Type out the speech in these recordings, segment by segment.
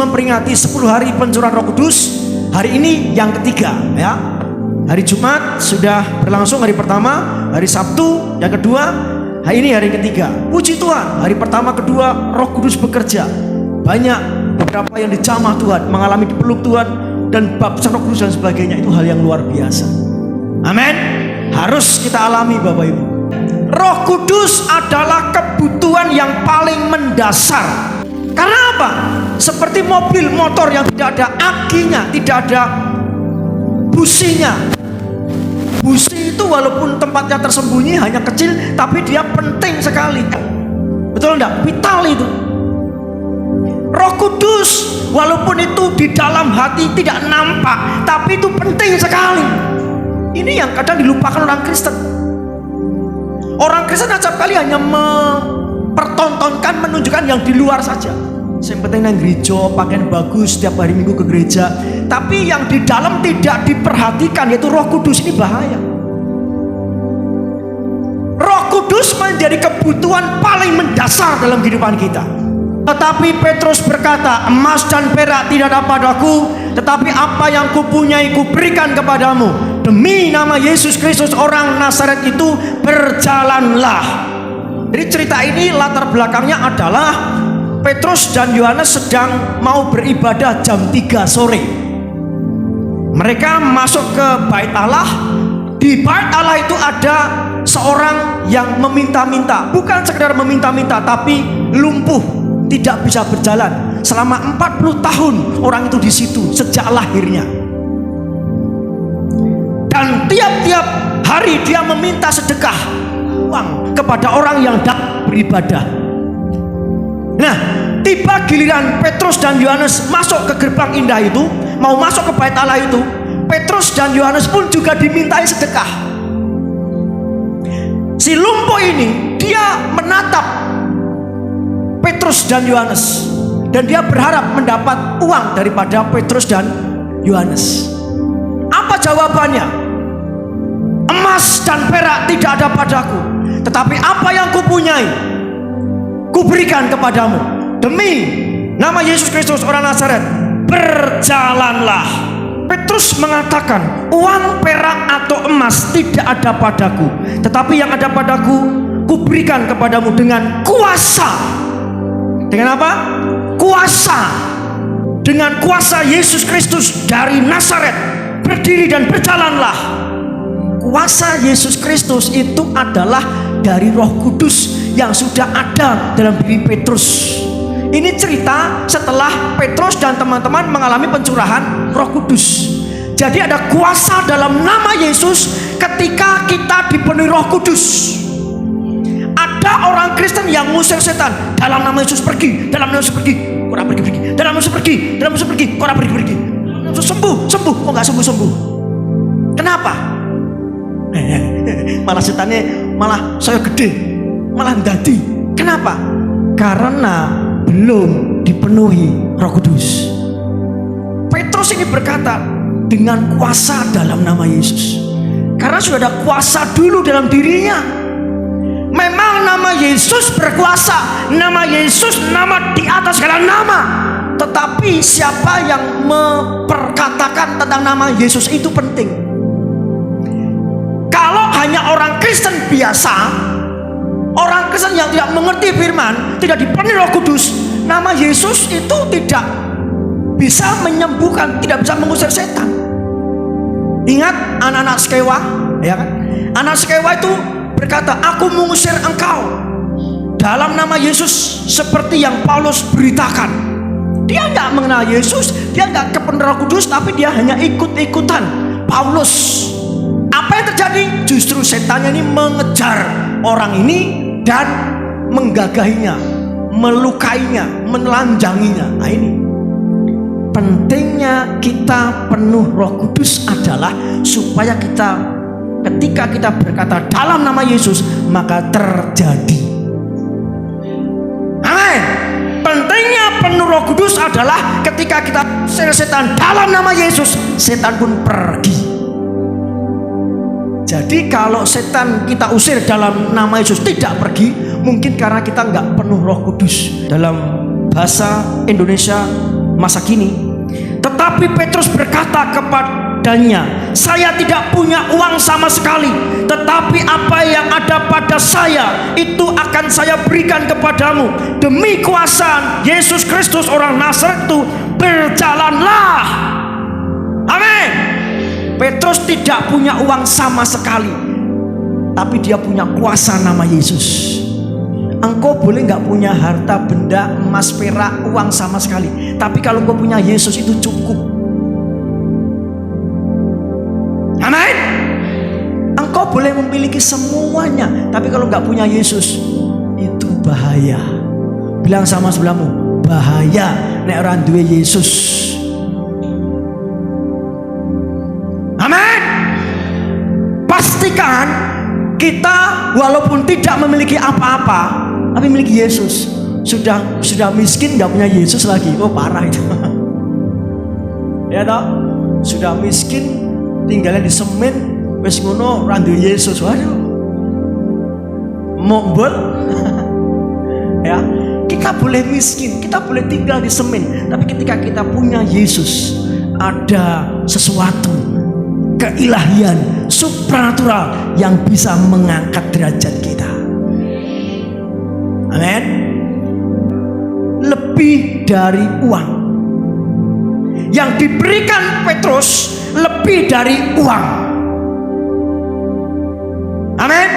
memperingati 10 hari pencurahan Roh Kudus. Hari ini yang ketiga ya. Hari Jumat sudah berlangsung hari pertama, hari Sabtu yang kedua, hari ini hari ketiga. Puji Tuhan, hari pertama kedua Roh Kudus bekerja. Banyak beberapa yang dijamah Tuhan, mengalami dipeluk Tuhan, dan baptisan Roh Kudus dan sebagainya. Itu hal yang luar biasa. Amin. Harus kita alami Bapak Ibu. Roh Kudus adalah kebutuhan yang paling mendasar. Karena apa? Seperti mobil motor yang tidak ada akinya, tidak ada businya. Busi itu walaupun tempatnya tersembunyi hanya kecil, tapi dia penting sekali. Betul enggak? Vital itu. Roh Kudus walaupun itu di dalam hati tidak nampak, tapi itu penting sekali. Ini yang kadang dilupakan orang Kristen. Orang Kristen acap kali hanya mempertontonkan, menunjukkan yang di luar saja. Yang penting nang gereja, pakaian bagus, setiap hari Minggu ke gereja. Tapi yang di dalam tidak diperhatikan, yaitu Roh Kudus. Ini bahaya. Roh Kudus menjadi kebutuhan paling mendasar dalam kehidupan kita. Tetapi Petrus berkata, emas dan perak tidak ada padaku, tetapi apa yang kupunyai kuberikan kepadamu. Demi nama Yesus Kristus orang Nazaret itu, berjalanlah. Jadi cerita ini latar belakangnya adalah Petrus dan Yohanes sedang mau beribadah jam 3 sore. Mereka masuk ke bait Allah. Di bait Allah itu ada seorang yang meminta-minta. Bukan sekedar meminta-minta, tapi lumpuh, tidak bisa berjalan. Selama 40 tahun orang itu di situ sejak lahirnya. Dan tiap-tiap hari dia meminta sedekah uang kepada orang yang datang beribadah. Nah, tiba giliran Petrus dan Yohanes masuk ke gerbang indah itu, mau masuk ke bait Allah itu. Petrus dan Yohanes pun juga dimintai sedekah. Si lumpuh ini dia menatap Petrus dan Yohanes, dan dia berharap mendapat uang daripada Petrus dan Yohanes. Apa jawabannya? Emas dan perak tidak ada padaku, tetapi apa yang kupunyai kuberikan kepadamu. Demi nama Yesus Kristus orang Nazaret, berjalanlah. Petrus mengatakan, uang, perak atau emas tidak ada padaku, tetapi yang ada padaku kuberikan kepadamu dengan kuasa. Dengan apa? Kuasa. Dengan kuasa Yesus Kristus dari Nazaret, berdiri dan berjalanlah. Kuasa Yesus Kristus itu adalah dari Roh Kudus yang sudah ada dalam diri Petrus. Ini cerita setelah Petrus dan teman-teman mengalami pencurahan Roh Kudus. Jadi ada kuasa dalam nama Yesus ketika kita dipenuhi Roh Kudus. Ada orang Kristen yang ngusir setan, dalam nama Yesus pergi, dalam nama Yesus pergi, kok pergi, dalam nama Yesus pergi, dalam nama Yesus pergi, kok pergi, dalam nama Yesus sembuh, kok nggak sembuh. Kenapa? Malah setannya malah saya gede, malah dadi. Kenapa? Karena belum dipenuhi Roh Kudus. Petrus ini berkata dengan kuasa dalam nama Yesus, karena sudah ada kuasa dulu dalam dirinya. Memang nama Yesus berkuasa, nama Yesus nama di atas segala nama. Tetapi siapa yang memperkatakan tentang nama Yesus itu penting. Kalau hanya orang Kristen biasa, orang Kristen yang tidak mengerti firman, tidak dipenuhi Roh Kudus, nama Yesus itu tidak bisa menyembuhkan, tidak bisa mengusir setan. Ingat anak-anak Skewa, ya kan? Anak Skewa itu berkata, aku mengusir engkau dalam nama Yesus, seperti yang Paulus beritakan. Dia tidak mengenal Yesus, dia tidak kepenuhan Roh Kudus, tapi dia hanya ikut-ikutan Paulus. Apa yang terjadi? Justru setannya ini mengejar orang ini dan menggagahinya, melukainya, menelanjanginya. Nah, ini pentingnya kita penuh Roh Kudus adalah supaya kita, ketika kita berkata dalam nama Yesus, maka terjadi. Amin. Pentingnya penuh Roh Kudus adalah ketika kita usir setan dalam nama Yesus, setan pun pergi. Jadi kalau setan kita usir dalam nama Yesus tidak pergi, mungkin karena kita nggak penuh Roh Kudus. Dalam bahasa Indonesia masa kini. Tetapi Petrus berkata kepadanya, saya tidak punya uang sama sekali, tetapi apa yang ada pada saya itu akan saya berikan kepadamu. Demi kuasa Yesus Kristus orang Nazaret itu, berjalanlah. Amin. Petrus tidak punya uang sama sekali, tapi dia punya kuasa nama Yesus. Engkau boleh gak punya harta benda, emas, perak, uang sama sekali, tapi kalau engkau punya Yesus itu cukup. Amin. Engkau boleh memiliki semuanya, tapi kalau gak punya Yesus itu bahaya. Bilang sama sebelahmu, bahaya nek ora duwe Yesus. Amin. Pastikan kita walaupun tidak memiliki apa-apa, tapi memiliki Yesus. Sudah miskin nggak punya Yesus lagi, oh parah itu. Ya toh, sudah miskin tinggalnya di semen, wis ngono randu Yesus, waduh, mombol. Ya, kita boleh miskin, kita boleh tinggal di semen, tapi ketika kita punya Yesus, ada sesuatu keilahian, supranatural yang bisa mengangkat derajat kita. Amin. Lebih dari uang yang diberikan Petrus, lebih dari uang. Amin.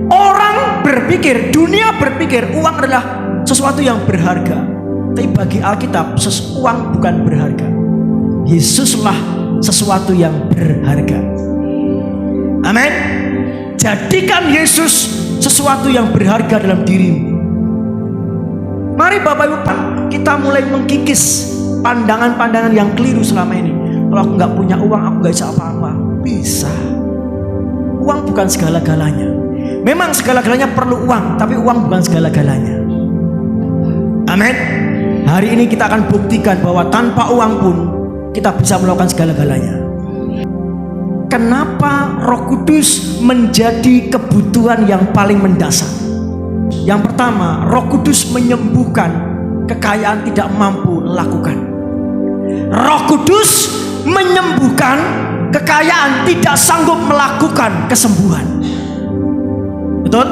Orang berpikir, dunia berpikir uang adalah sesuatu yang berharga, tapi bagi Alkitab uang bukan berharga. Yesuslah sesuatu yang berharga. Amin. Jadikan Yesus sesuatu yang berharga dalam dirimu. Mari Bapak Ibu, kita mulai mengkikis pandangan-pandangan yang keliru selama ini. Kalau aku nggak punya uang, aku nggak bisa apa-apa. Bisa. Uang bukan segala-galanya. Memang segala-galanya perlu uang, tapi uang bukan segala-galanya. Amin. Hari ini kita akan buktikan bahwa tanpa uang pun kita bisa melakukan segala-galanya. Kenapa Roh Kudus menjadi kebutuhan yang paling mendasar? Yang pertama, Roh Kudus menyembuhkan kekayaan tidak mampu lakukan. Roh Kudus menyembuhkan kekayaan tidak sanggup melakukan kesembuhan. Betul?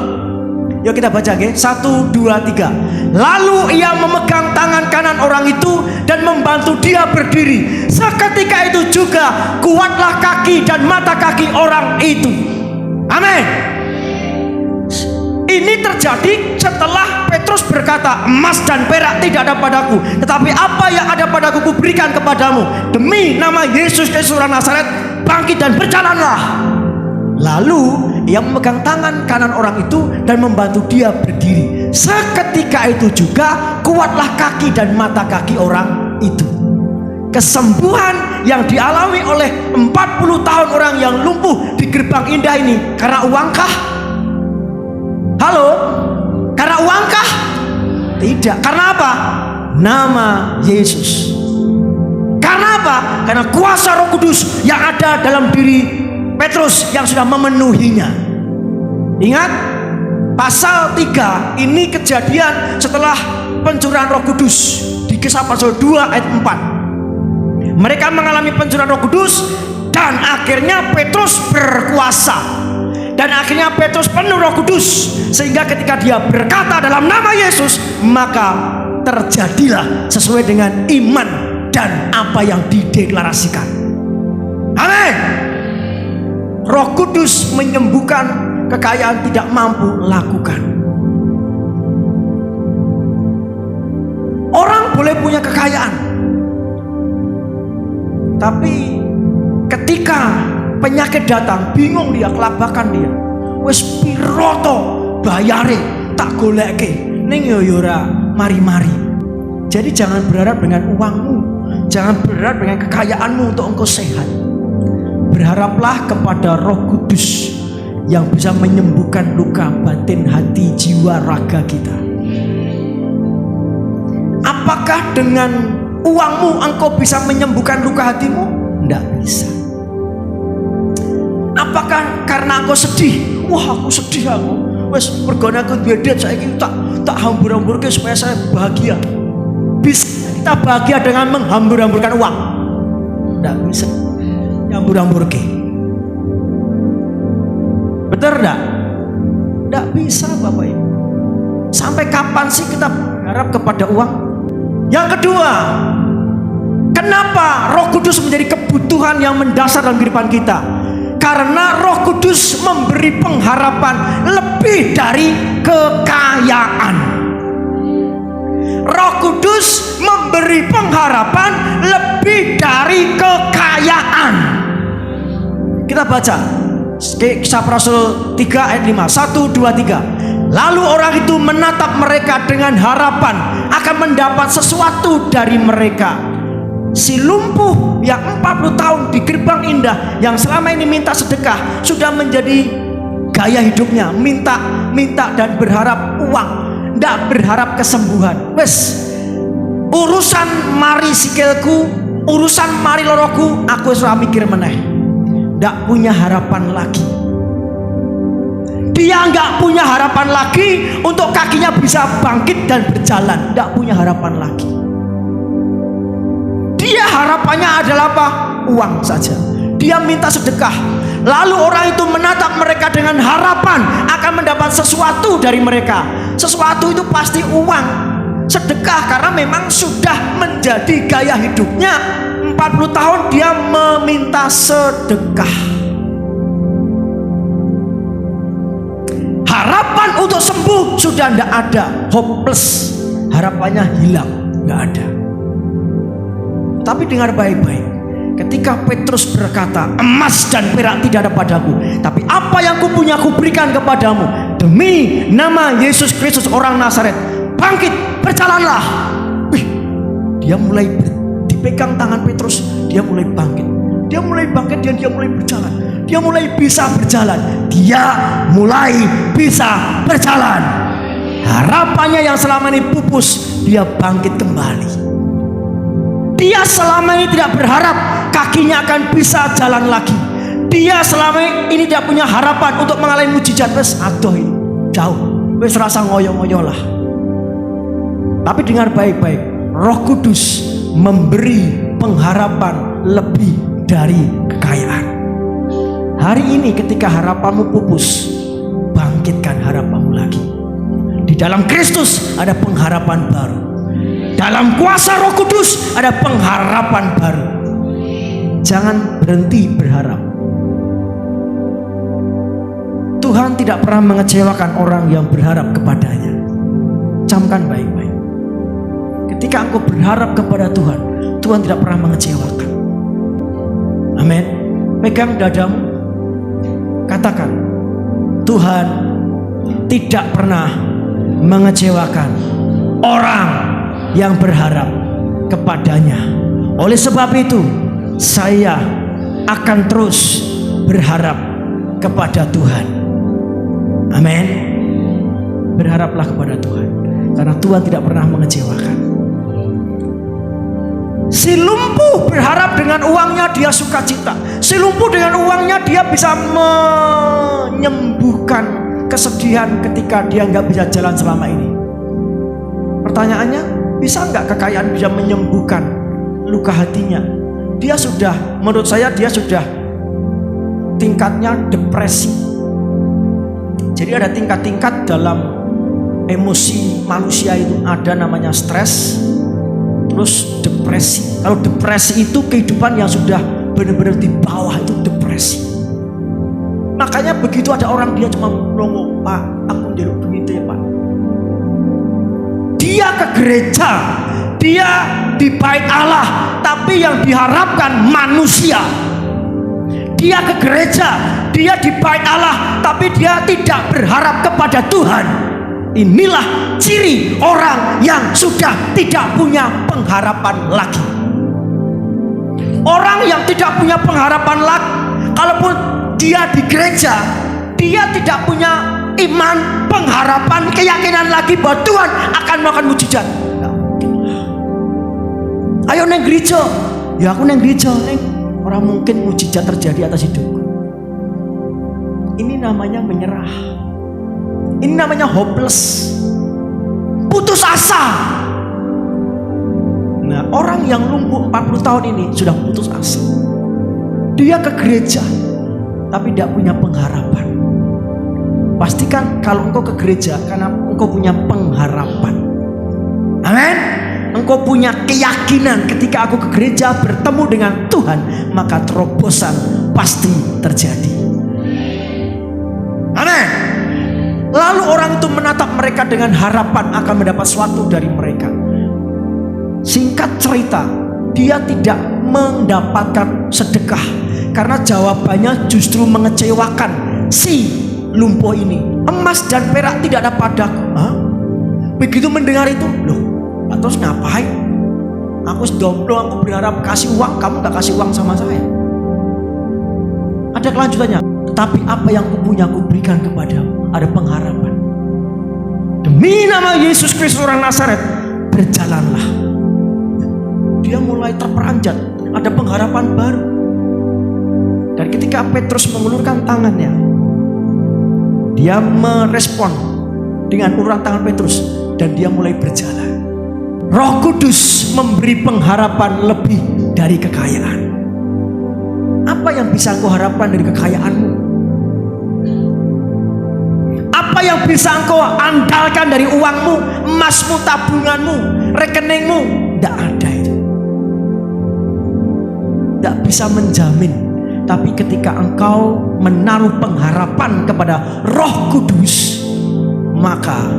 Yuk kita baca, okay? 1, 2, 3. Lalu ia memegang tangan kanan orang itu dan membantu dia berdiri. Seketika itu juga kuatlah kaki dan mata kaki orang itu. Amin. Ini terjadi setelah Petrus berkata, emas dan perak tidak ada padaku, tetapi apa yang ada padaku kuberikan kepadamu. Demi nama Yesus Kristus orang Nazaret, bangkit dan berjalanlah. Lalu ia memegang tangan kanan orang itu dan membantu dia berdiri. Seketika itu juga kuatlah kaki dan mata kaki orang itu. Kesembuhan yang dialami oleh 40 tahun orang yang lumpuh di Gerbang Indah ini karena uangkah? Halo? Karena uangkah? Tidak. Karena apa? Nama Yesus. Karena apa? Karena kuasa Roh Kudus yang ada dalam diri Petrus yang sudah memenuhinya. Ingat, pasal 3 ini kejadian setelah pencurahan Roh Kudus. Di Kisah pasal 2 ayat 4. Mereka mengalami pencurahan Roh Kudus dan akhirnya Petrus berkuasa. Dan akhirnya Petrus penuh Roh Kudus, sehingga ketika dia berkata dalam nama Yesus, maka terjadilah sesuai dengan iman dan apa yang dideklarasikan. Amin. Roh Kudus menyembuhkan kekayaan tidak mampu lakukan. Orang boleh punya kekayaan, tapi ketika penyakit datang, bingung dia, kelabakan dia. Wes piroto bayare tak goleke ning yo ora mari-mari. Jadi jangan berharap dengan uangmu, jangan berharap dengan kekayaanmu untuk engkau sehat. Berharaplah kepada Roh Kudus yang bisa menyembuhkan luka batin hati, jiwa, raga kita. Apakah dengan uangmu engkau bisa menyembuhkan luka hatimu? Tidak bisa. Apakah karena engkau sedih? Wah, aku sedih aku. Wes mergone aku duwe duit saiki tak hambur-hamburke supaya saya bahagia. Bisa. kita bahagia dengan menghambur-hamburkan uang. Tidak bisa hambur-hamburke. Betul enggak? Tidak bisa Bapak Ibu. Sampai kapan sih kita berharap kepada uang? Yang kedua, kenapa Roh Kudus menjadi kebutuhan yang mendasar dalam kehidupan kita? Karena Roh Kudus memberi pengharapan lebih dari kekayaan. Roh Kudus memberi pengharapan lebih dari kekayaan. Kita baca Kisah para Rasul 3 ayat 5. 1, 2, 3. Lalu orang itu menatap mereka dengan harapan akan mendapat sesuatu dari mereka. Si lumpuh yang 40 tahun di gerbang indah, yang selama ini minta sedekah, sudah menjadi gaya hidupnya. Minta dan berharap uang, tidak berharap kesembuhan. Wes, urusan mari sikilku, urusan mari loroku, aku sudah mikir meneh. Tidak punya harapan lagi. Dia nggak punya harapan lagi untuk kakinya bisa bangkit dan berjalan. Tidak punya harapan lagi. Dia harapannya adalah apa? Uang saja. Dia minta sedekah. Lalu orang itu menatap mereka dengan harapan akan mendapat sesuatu dari mereka. Sesuatu itu pasti uang. Sedekah karena memang sudah menjadi gaya hidupnya. 40 tahun dia meminta sedekah. Harapan untuk sembuh sudah tidak ada, hopeless, harapannya hilang, nggak ada. Tapi dengar baik-baik, ketika Petrus berkata, emas dan perak tidak ada padaku, tapi apa yang kupunya kuberikan kepadamu. Demi nama Yesus Kristus orang Nazaret, bangkit, berjalanlah. Wih, dia mulai dipegang tangan Petrus, dia mulai bangkit. Dia mulai bangkit dan dia mulai berjalan. Dia mulai bisa berjalan. Dia mulai bisa berjalan. Harapannya yang selama ini pupus, dia bangkit kembali. Dia selama ini tidak berharap kakinya akan bisa jalan lagi. Dia selama ini tidak punya harapan untuk mengalami mujizat. Wes adoh ini jauh, wes rasa ngoyo-ngoyo lah. Tapi dengar baik-baik, Roh Kudus memberi pengharapan lebih dari kekayaan. Hari ini ketika harapanmu pupus, bangkitkan harapanmu lagi. Di dalam Kristus ada pengharapan baru. Dalam kuasa Roh Kudus ada pengharapan baru. Jangan berhenti berharap. Tuhan tidak pernah mengecewakan orang yang berharap kepadanya. Camkan baik-baik. Ketika engkau berharap kepada Tuhan, Tuhan tidak pernah mengecewakan. Amin. Pegang dadamu. Katakan, Tuhan tidak pernah mengecewakan orang yang berharap kepadanya. Oleh sebab itu, saya akan terus berharap kepada Tuhan. Amin. Berharaplah kepada Tuhan, karena Tuhan tidak pernah mengecewakan. Si lumpuh berharap dengan uangnya dia sukacita. Si lumpuh dengan uangnya dia bisa menyembuhkan kesedihan ketika dia nggak bisa jalan selama ini. Pertanyaannya, bisa nggak kekayaan bisa menyembuhkan luka hatinya? Dia sudah, menurut saya dia sudah tingkatnya depresi. Jadi ada tingkat-tingkat dalam emosi manusia itu. Ada namanya stres, terus depresi. Kalau depresi itu kehidupan yang sudah benar-benar di bawah, itu depresi. Makanya begitu ada orang dia cuma melongo, Pak, aku njaluk duit ya Pak. Dia ke gereja, dia di bait Allah, tapi yang diharapkan manusia. Dia ke gereja, dia di bait Allah, tapi dia tidak berharap kepada Tuhan. Inilah ciri orang yang sudah tidak punya pengharapan lagi. Orang yang tidak punya pengharapan lagi, kalaupun dia di gereja, dia tidak punya iman, pengharapan, keyakinan lagi bahwa Tuhan akan melakukan mujizat. Ayo neng gereja, ya aku neng gereja, neng. Orang mungkin mujizat terjadi atas hidupku. Ini namanya menyerah. Ini namanya hopeless, putus asa. Nah, orang yang lumpuh 40 tahun ini sudah putus asa. Dia ke gereja tapi tidak punya pengharapan. Pastikan kalau engkau ke gereja karena engkau punya pengharapan. Amin. Engkau punya keyakinan ketika aku ke gereja bertemu dengan Tuhan, maka terobosan pasti terjadi. Amin. Lalu orang itu menatap mereka dengan harapan akan mendapat sesuatu dari mereka. Singkat cerita, dia tidak mendapatkan sedekah karena jawabannya justru mengecewakan si lumpuh ini. Emas dan perak tidak ada padaku. Begitu mendengar itu, loh, terus ngapain? Aku sedomplo, aku berharap kasih uang, kamu gak kasih uang sama saya. Ada kelanjutannya. Tetapi apa yang kupunya kuberikan kepadamu. Ada pengharapan. Demi nama Yesus Kristus orang Nazaret, berjalanlah. Dia mulai terperanjat. Ada pengharapan baru. Dan ketika Petrus mengulurkan tangannya, dia merespon dengan uluran tangan Petrus dan dia mulai berjalan. Roh Kudus memberi pengharapan lebih dari kekayaan. Apa yang bisa engkau harapkan dari kekayaanmu? Apa yang bisa engkau andalkan dari uangmu, emasmu, tabunganmu, rekeningmu? Tidak ada itu. Tidak bisa menjamin. Tapi ketika engkau menaruh pengharapan kepada Roh Kudus, maka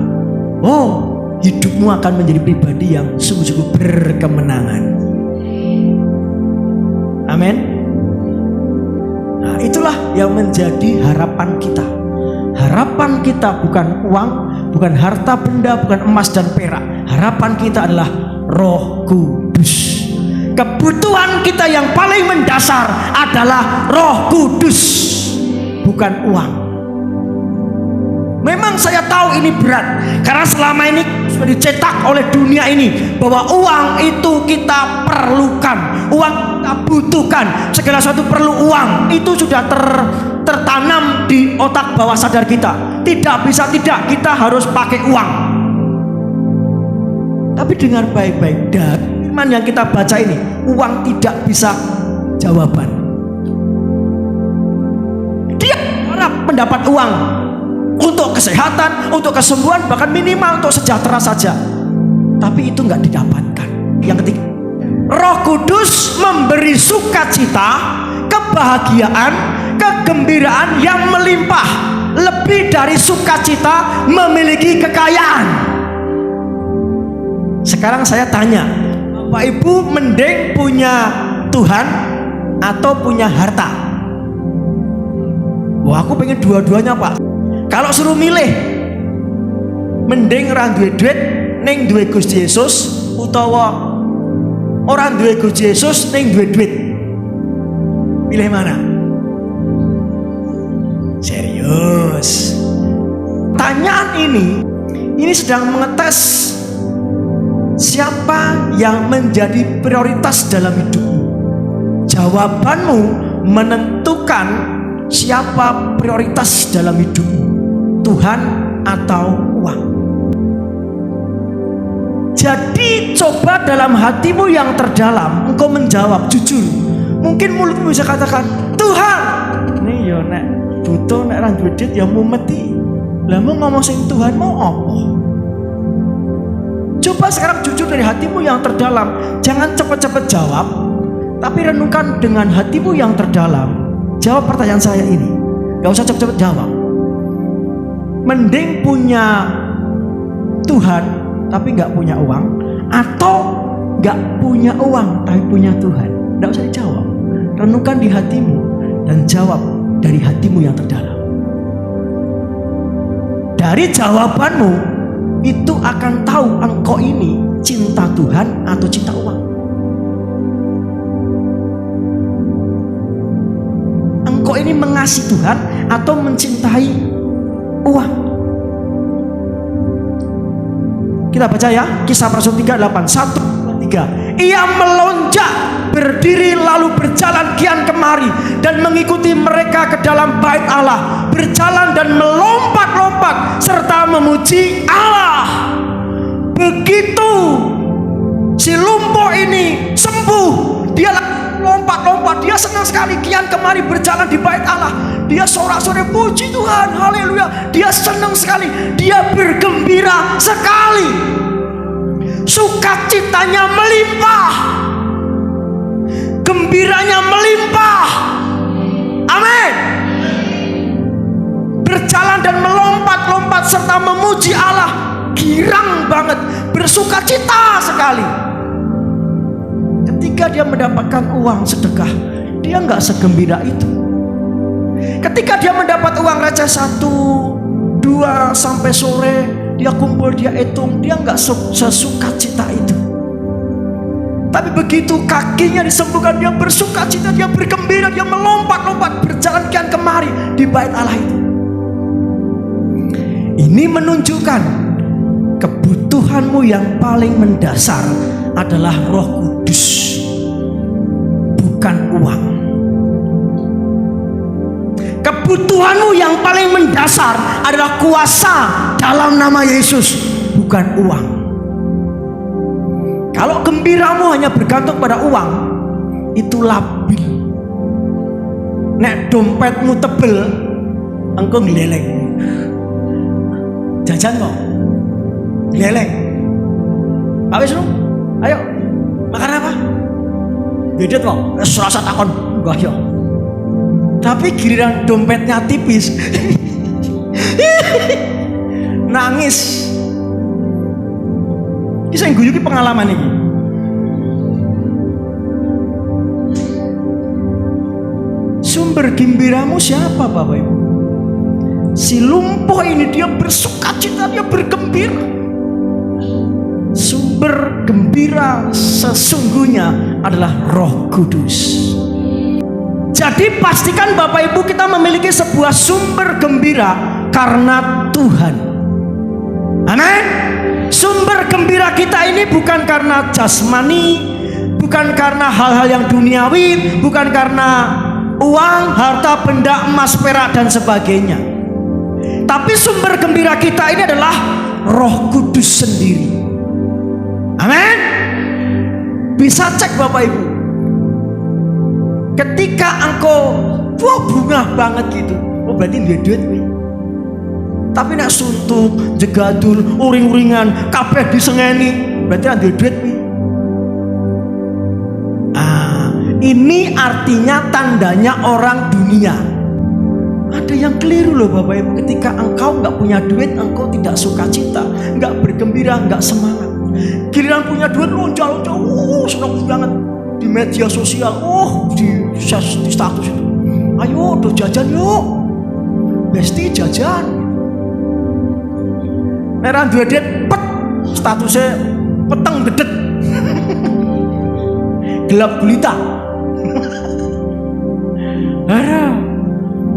hidupmu akan menjadi pribadi yang sungguh-sungguh berkemenangan. Amin. Nah, itulah yang menjadi harapan kita. Harapan kita bukan uang, bukan harta benda, bukan emas dan perak. Harapan kita adalah Roh Kudus. Kebutuhan kita yang paling mendasar adalah Roh Kudus, bukan uang. Memang saya tahu ini berat, karena selama ini sudah dicetak oleh dunia ini bahwa uang itu kita perlukan, uang kita butuhkan, segala sesuatu perlu uang. Itu sudah tertanam di otak bawah sadar kita. Tidak bisa tidak, kita harus pakai uang. Tapi dengar baik-baik, dari firman yang kita baca ini, uang tidak bisa jawaban. Dia harap mendapat uang untuk kesehatan, untuk kesembuhan, bahkan minimal untuk sejahtera saja. Tapi itu nggak didapatkan. Yang ketiga, Roh Kudus memberi sukacita, kebahagiaan, kegembiraan yang melimpah, lebih dari sukacita memiliki kekayaan. Sekarang saya tanya, Bapak Ibu mending punya Tuhan atau punya harta? Wah, aku pengen dua-duanya, Pak. Kalau suruh milih, mending orang duwe duit ning duwe Gusti Yesus utawa orang duwe Gusti Yesus ning duwe duit. Pilih mana? Serius. Pertanyaan ini sedang mengetes siapa yang menjadi prioritas dalam hidupmu. Jawabanmu menentukan siapa prioritas dalam hidupmu, Tuhan atau uang. Jadi coba dalam hatimu yang terdalam engkau menjawab jujur. Mungkin mulutmu bisa katakan, Tuhan, ini yo nek butuh nek ra duwe duit ya mumeti. Lah mau ngomong sing Tuhan mau apa? Coba sekarang jujur dari hatimu yang terdalam. Jangan cepat-cepat jawab, tapi renungkan dengan hatimu yang terdalam. Jawab pertanyaan saya ini. Gak usah cepat-cepat jawab. Mending punya Tuhan tapi gak punya uang, atau gak punya uang tapi punya Tuhan? Gak usah dijawab. Renungkan di hatimu dan jawab dari hatimu yang terdalam. Dari jawabanmu itu akan tahu engkau ini cinta Tuhan atau cinta uang. Engkau ini mengasihi Tuhan atau mencintai uang. Kita baca ya, Kisah Rasul 3:8. 1, 2, 3. Ia melonjak, berdiri lalu berjalan kian kemari dan mengikuti mereka ke dalam bait Allah, berjalan dan melompat-lompat serta memuji Allah. Begitu Si lumpuh ini sembuh. Dia lompat-lompat, dia senang sekali kian kemari berjalan di bait Allah. Dia sorak-sorai puji Tuhan, haleluya. Dia senang sekali, dia bergembira sekali. Sukacitanya melimpah, gembiranya melimpah. Amin. Berjalan dan melompat-lompat serta memuji Allah, girang banget, bersukacita sekali. Ketika dia mendapatkan uang sedekah, dia nggak segembira itu. Ketika dia mendapat uang receh 1, 2 sampai sore, dia kumpul, dia hitung, dia nggak sesukacita itu. Tapi begitu kakinya disembuhkan, dia bersukacita, dia bergembira, dia melompat-lompat berjalan kian kemari di bait Allah itu. Ini menunjukkan kebutuhanmu yang paling mendasar adalah Roh Kudus, bukan uang. Kebutuhanmu yang paling mendasar adalah kuasa dalam nama Yesus, bukan uang. Kalau gembiramu hanya bergantung pada uang, itu labil. Nek dompetmu tebel, engkau ngeleleng. Jajan kok ngeleleng. Pak Wisnu, ayo makan apa? Beda kok, serasa takon enggak ya. Tapi giliran dompetnya tipis, nangis. Ini saya guyuki pengalaman ini. Sumber gembiramu siapa Bapak Ibu? Si lumpuh ini dia bersukacita, dia bergembira. Sumber gembira sesungguhnya adalah Roh Kudus. Jadi pastikan Bapak Ibu kita memiliki sebuah sumber gembira karena Tuhan. Amin. Sumber gembira kita ini bukan karena jasmani, bukan karena hal-hal yang duniawi, bukan karena uang, harta, benda, emas, perak dan sebagainya. Tapi sumber gembira kita ini adalah Roh Kudus sendiri. Amin. Bisa cek Bapak Ibu. Ketika engkau bunga banget gitu, oh berarti dia duit. Tapi nak suntuk, jegadul, uring-uringan, kabeh disengeni, berarti ada duit. Ini artinya tandanya orang dunia. Ada yang keliru loh Bapak Ibu. Ketika engkau nggak punya duit, engkau tidak sukacita, nggak bergembira, nggak semangat. Giliran punya duit, jauh-jauh, senang banget di media sosial, di status itu. Ayo, udah jajan yuk, besti jajan. Merah duit pet, statusnya peteng gedet, gelap gulita.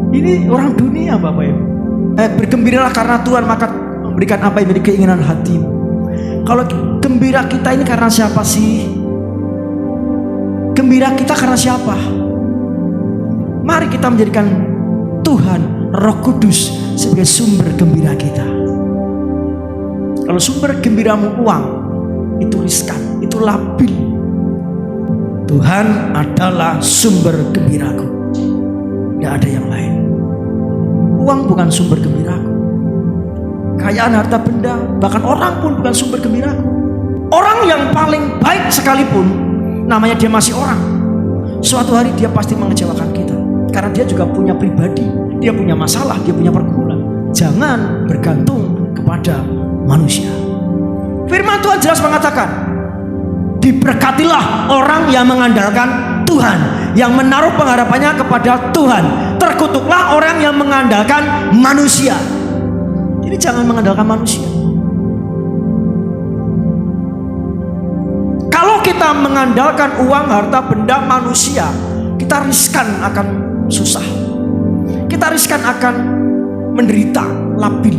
Ini orang dunia Bapak Ibu. Bergembiralah karena Tuhan maka memberikan apa yang menjadi keinginan hatimu. Kalau gembira kita ini karena siapa sih? Gembira kita karena siapa? Mari kita menjadikan Tuhan Roh Kudus sebagai sumber gembira kita. Kalau sumber gembiramu uang, itu riskan, itu labil. Tuhan adalah sumber gembiraku, tidak ada yang lain. Uang bukan sumber gembiraku, kekayaan, harta benda, bahkan orang pun bukan sumber gembiraku. Orang yang paling baik sekalipun, namanya dia masih orang, suatu hari dia pasti mengecewakan kita, karena dia juga punya pribadi, dia punya masalah, dia punya pergumulan. Jangan bergantung kepada manusia. Firman Tuhan jelas mengatakan, diberkatilah orang yang mengandalkan Tuhan, yang menaruh pengharapannya kepada Tuhan. Terkutuklah orang yang mengandalkan manusia. Jadi jangan mengandalkan manusia. Kalau kita mengandalkan uang, harta, benda, manusia, kita riskan akan susah. Kita riskan akan menderita, labil.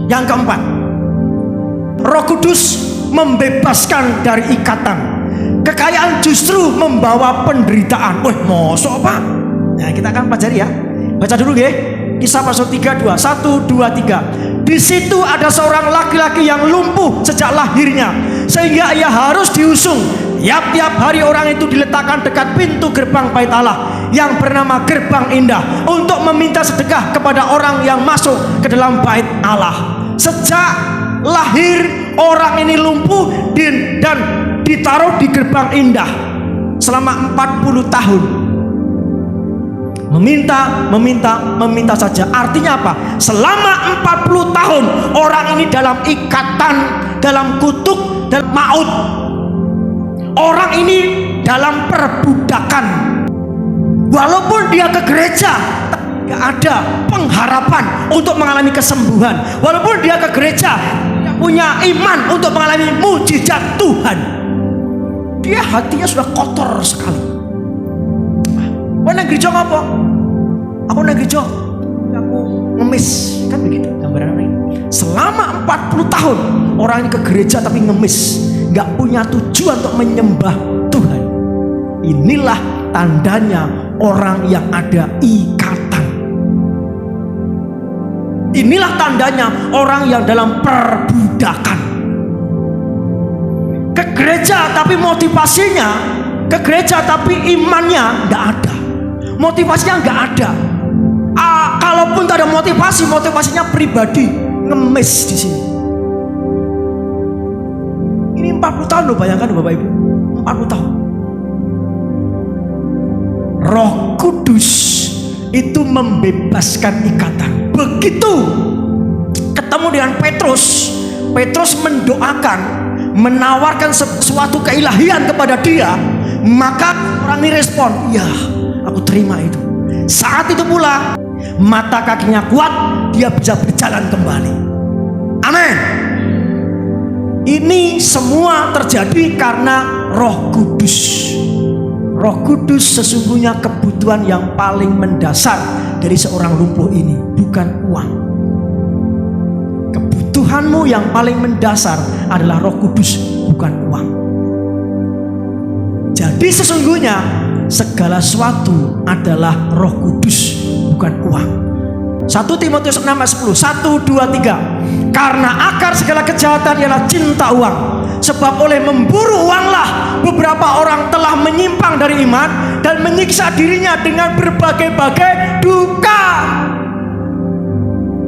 Yang keempat, Roh Kudus membebaskan dari ikatan. Kekayaan justru membawa penderitaan. Mosok Pak? Nah, kita akan pelajari ya. Baca dulu ya. Kisah pasal 32, 1, 2, 3. Di situ ada seorang laki-laki yang lumpuh sejak lahirnya, sehingga ia harus diusung. Tiap-tiap hari orang itu diletakkan dekat pintu gerbang bait Allah yang bernama Gerbang Indah untuk meminta sedekah kepada orang yang masuk ke dalam bait Allah. Sejak lahir orang ini lumpuh dan ditaruh di Gerbang Indah selama 40 tahun. Meminta saja. Artinya apa? Selama 40 tahun orang ini dalam ikatan, dalam kutuk, dalam maut. Orang ini dalam perbudakan. Walaupun dia ke gereja, gak ada pengharapan untuk mengalami kesembuhan. Walaupun dia ke gereja, dia punya iman untuk mengalami mujizat Tuhan. Dia hatinya sudah kotor sekali. Kau nang gereja apa? Aku nang gereja, aku ngemis, kan begitu gambarannya. Selama 40 tahun orang ini ke gereja tapi ngemis, gak punya tujuan untuk menyembah Tuhan. Inilah tandanya orang yang ada ikatan. Inilah tandanya orang yang dalam perbudakan. Ke gereja tapi motivasinya, ke gereja tapi imannya gak ada. Motivasinya gak ada. Kalaupun tak ada motivasi, motivasinya pribadi, ngemis di sini. Ini 40 tahun loh, bayangkan Bapak Ibu, 40 tahun. Roh Kudus itu membebaskan ikatan. Begitu ketemu dengan Petrus, Petrus mendoakan, menawarkan sesuatu keilahian kepada dia, maka orang ini respon, ya aku terima itu. Saat itu pula mata kakinya kuat, dia bisa berjalan kembali. Amin. Ini semua terjadi karena Roh Kudus. Roh Kudus sesungguhnya kebutuhan yang paling mendasar dari seorang lumpuh ini, bukan uang. Kebutuhanmu yang paling mendasar adalah Roh Kudus, bukan uang. Jadi sesungguhnya segala sesuatu adalah Roh Kudus, bukan uang. 1 Timotius 6 ayat 10. 1, 2, 3. Karena akar segala kejahatan ialah cinta uang. Sebab oleh memburu uanglah beberapa orang telah menyimpang dari iman dan menyiksa dirinya dengan berbagai-bagai duka.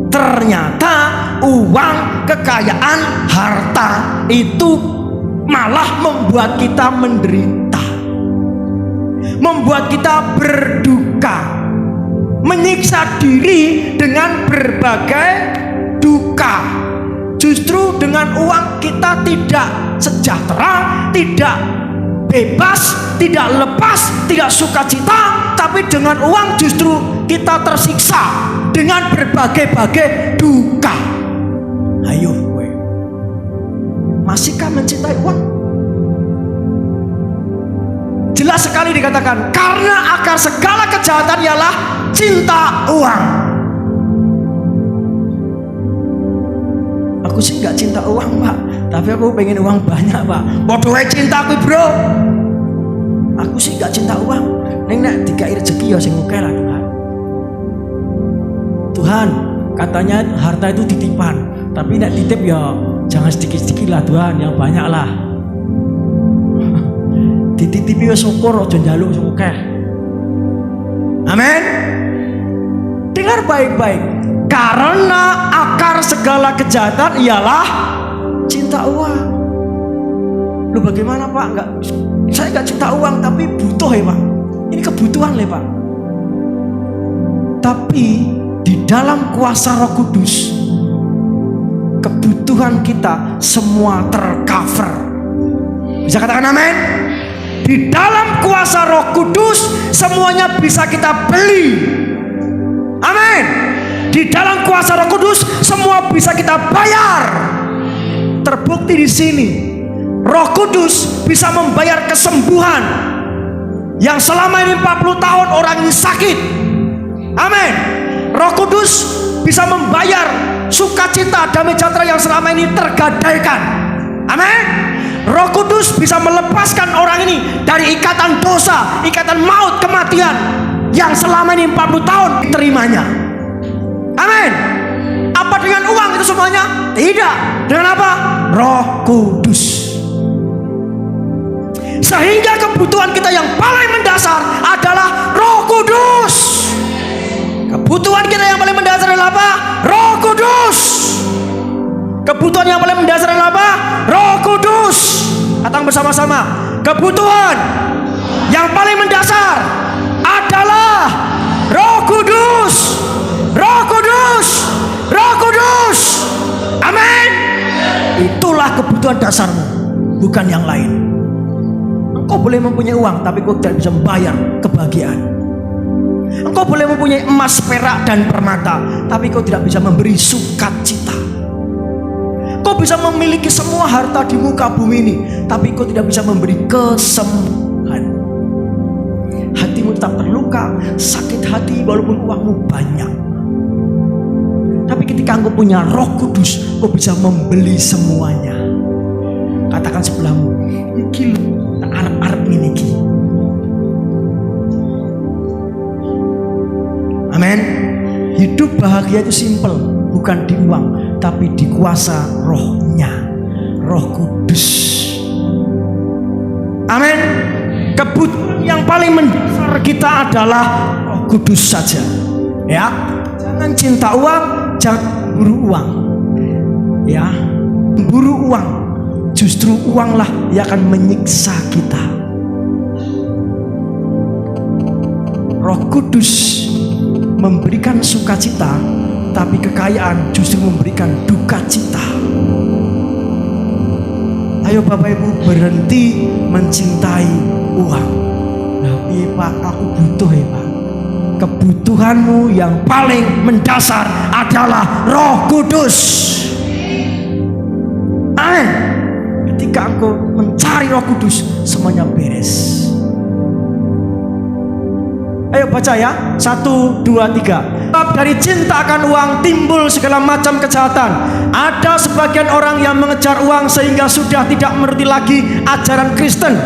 Ternyata uang, kekayaan, harta itu malah membuat kita menderita, membuat kita berduka, menyiksa diri dengan berbagai duka. Justru dengan uang kita tidak sejahtera, tidak bebas, tidak lepas, tidak sukacita, tapi dengan uang justru kita tersiksa dengan berbagai-bagai duka. Ayo, gue masihkah mencintai uang? Jelas sekali dikatakan, karena akar segala kejahatan ialah cinta uang. Aku sih gak cinta uang, Pak, tapi aku pengen uang banyak, Pak. Bodoh cinta aku, bro. Aku sih gak cinta uang. Neng nek dikai rezeki ya sing oke lah, Tuhan. Tuhan, katanya harta itu titipan, tapi nek titip ya jangan sedikit-sedikit lah, Tuhan, yang banyak lah. Dititipi ya syukur, aja njaluk sing oke. Amin. Dengar baik-baik. Karena akar segala kejahatan ialah cinta uang. Lu bagaimana, Pak? Saya nggak cinta uang, tapi butuh ya, Pak. Ini kebutuhan ya, Pak. Tapi di dalam kuasa Roh Kudus, kebutuhan kita semua tercover. Bisa katakan amin? Di dalam kuasa Roh Kudus semuanya bisa kita beli. Amin. Di dalam kuasa Roh Kudus semua bisa kita bayar. Terbukti di sini, Roh Kudus bisa membayar kesembuhan yang selama ini 40 tahun orang ini sakit. Amin. Roh Kudus bisa membayar sukacita, damai sejahtera yang selama ini tergadaikan. Amin. Roh Kudus bisa melepaskan orang ini dari ikatan dosa, ikatan maut, kematian yang selama ini 40 tahun diterimanya. Amin. Apa dengan uang uang itu semuanya? Tidak. Dengan apa? Roh Kudus. Sehingga kebutuhan kita yang paling mendasar adalah Roh Kudus. Kebutuhan kita yang paling mendasar adalah apa? Roh Kudus. Kebutuhan yang paling mendasar adalah apa? Roh Kudus. Katakan bersama-sama. Kebutuhan yang paling mendasar adalah Roh Kudus. Roh Kudus. Roh Kudus. Amin. Itulah kebutuhan dasarmu, bukan yang lain. Engkau boleh mempunyai uang, tapi kau tidak bisa membayar kebahagiaan. Engkau boleh mempunyai emas, perak, dan permata, tapi kau tidak bisa memberi sukacita. Kau bisa memiliki semua harta di muka bumi ini, tapi kau tidak bisa memberi kesembuhan. Hatimu tetap terluka, sakit hati walaupun uangmu banyak. Tapi ketika engkau punya Roh Kudus, kau bisa membeli semuanya. Katakan sebelahmu, iki lho, arep-arep ngene iki. Amin. Hidup bahagia itu simpel, bukan di uang, tapi di kuasa Rohnya, Roh Kudus. Amin. Kebutuhan yang paling mendasar kita adalah Roh Kudus saja. Ya, jangan cinta uang, jangan buru uang. Ya, buru uang, justru uanglah yang akan menyiksa kita. Roh Kudus memberikan sukacita, tapi kekayaan justru memberikan duka cita. Ayo Bapak Ibu berhenti mencintai uang. Tapi Pak, aku butuh ya Pak. Kebutuhanmu yang paling mendasar adalah Roh Kudus. Amin. Ketika engkau mencari Roh Kudus, semuanya beres. Ayo baca ya, 1, 2, 3. Dari cinta akan uang timbul segala macam kejahatan. Ada sebagian orang yang mengejar uang sehingga sudah tidak mengerti lagi ajaran Kristen.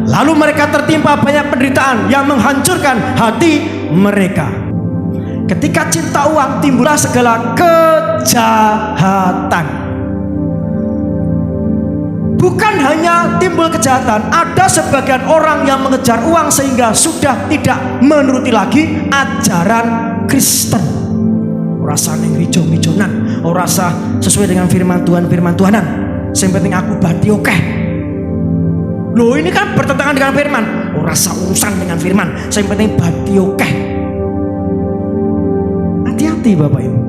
Lalu mereka tertimpa banyak penderitaan yang menghancurkan hati mereka. Ketika cinta uang timbullah segala kejahatan. Bukan hanya timbul kejahatan, ada sebagian orang yang mengejar uang sehingga sudah tidak menuruti lagi ajaran Kristen. Rasa neng rijo-rijonan, rasa sesuai dengan firman Tuhanan. Yang penting aku badi oke. Loh, ini kan bertentangan dengan firman. Rasa urusan dengan firman, yang penting badi oke. Hati-hati Bapak Ibu.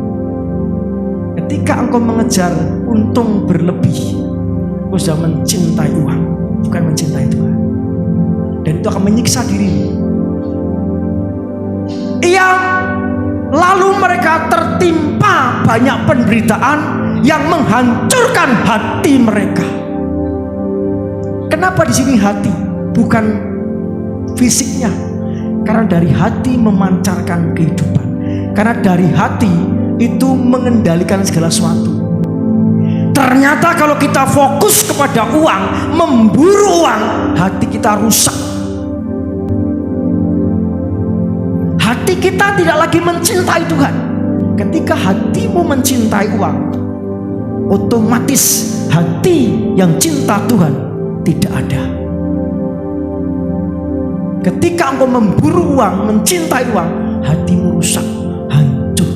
Ketika engkau mengejar untung berlebih, kau sudah mencintai uang, bukan mencintai Tuhan. Dan itu akan menyiksa dirimu. Lalu mereka tertimpa banyak penderitaan yang menghancurkan hati mereka. Kenapa di sini hati, bukan fisiknya? Karena dari hati memancarkan kehidupan. Karena dari hati itu mengendalikan segala sesuatu. Ternyata kalau kita fokus kepada uang, memburu uang, hati kita rusak. Hati kita tidak lagi mencintai Tuhan. Ketika hatimu mencintai uang, otomatis hati yang cinta Tuhan tidak ada. Ketika engkau memburu uang, mencintai uang, hatimu rusak, hancur.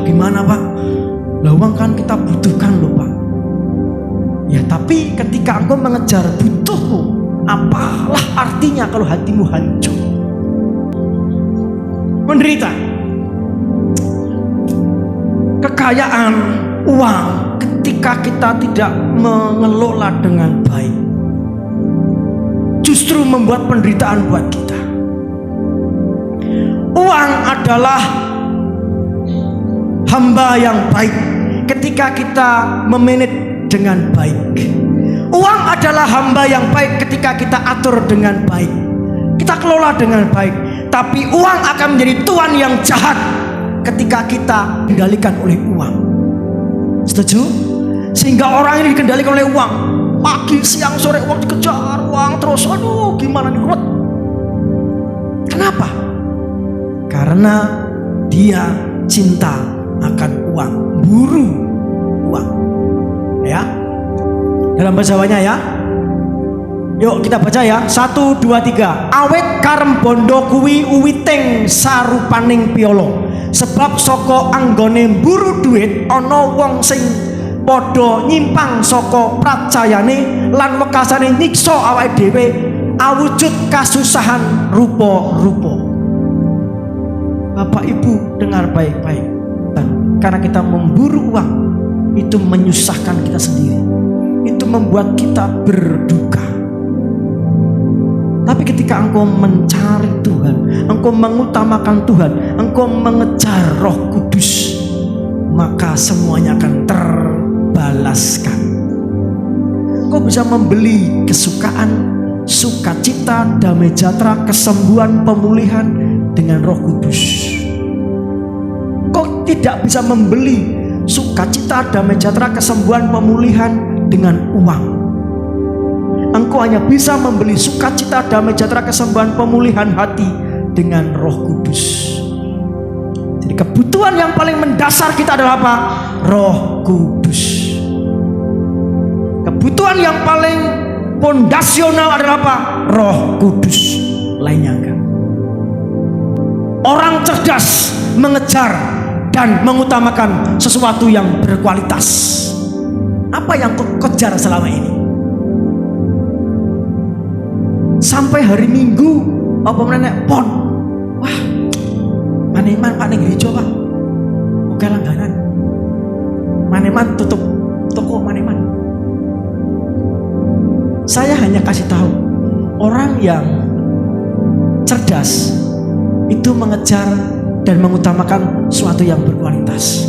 Gimana Pak? Lah uang kan kita butuhkan loh Pak. Ya tapi ketika engkau mengejar butuhmu, apalah artinya kalau hatimu hancur, menderita? Kekayaan, uang, ketika kita tidak mengelola dengan baik, justru membuat penderitaan buat kita. Uang adalah hamba yang baik ketika kita memanage dengan baik. Uang adalah hamba yang baik ketika kita atur dengan baik, kita kelola dengan baik. Tapi uang akan menjadi tuan yang jahat ketika kita dikendalikan oleh uang. Setuju? Sehingga orang ini dikendalikan oleh uang. Pagi, siang, sore uang dikejar, uang terus. Aduh, gimana nih kuat? Kenapa? Karena dia cinta akan uang, buru uang. Ya. Dalam bahasa Jawanya ya. Yuk kita baca ya. 1, 2, 3. Awet karem bondo kuwi uwiting sarupaning piolo. Sebab saka anggone mburu duit ana wong sing padha nyimpang saka pracayane lan wekasane nyiksa awake dhewe awujud kasusahan rupa-rupa. Bapak Ibu dengar baik-baik. Karena kita memburu uang itu menyusahkan kita sendiri. Itu membuat kita berduka. Tapi ketika engkau mencari Tuhan, engkau mengutamakan Tuhan, engkau mengejar Roh Kudus, maka semuanya akan terbalaskan. Engkau bisa membeli kesukaan, sukacita, damai sejahtera, kesembuhan, pemulihan dengan Roh Kudus. Engkau tidak bisa membeli sukacita, damai sejahtera, kesembuhan, pemulihan dengan uang. Engkau hanya bisa membeli sukacita, damai sejahtera, kesembuhan, pemulihan hati dengan Roh Kudus. Jadi kebutuhan yang paling mendasar kita adalah apa? Roh Kudus. Kebutuhan yang paling fondasional adalah apa? Roh Kudus. Lainnya enggak. Orang cerdas mengejar dan mengutamakan sesuatu yang berkualitas. Apa yang kau kejar selama ini? Sampai hari Minggu apa menenek pon, wah maneman paling gereja Pak, oke langganan, maneman tutup toko maneman. Saya hanya kasih tahu, orang yang cerdas itu mengejar dan mengutamakan sesuatu yang berkualitas.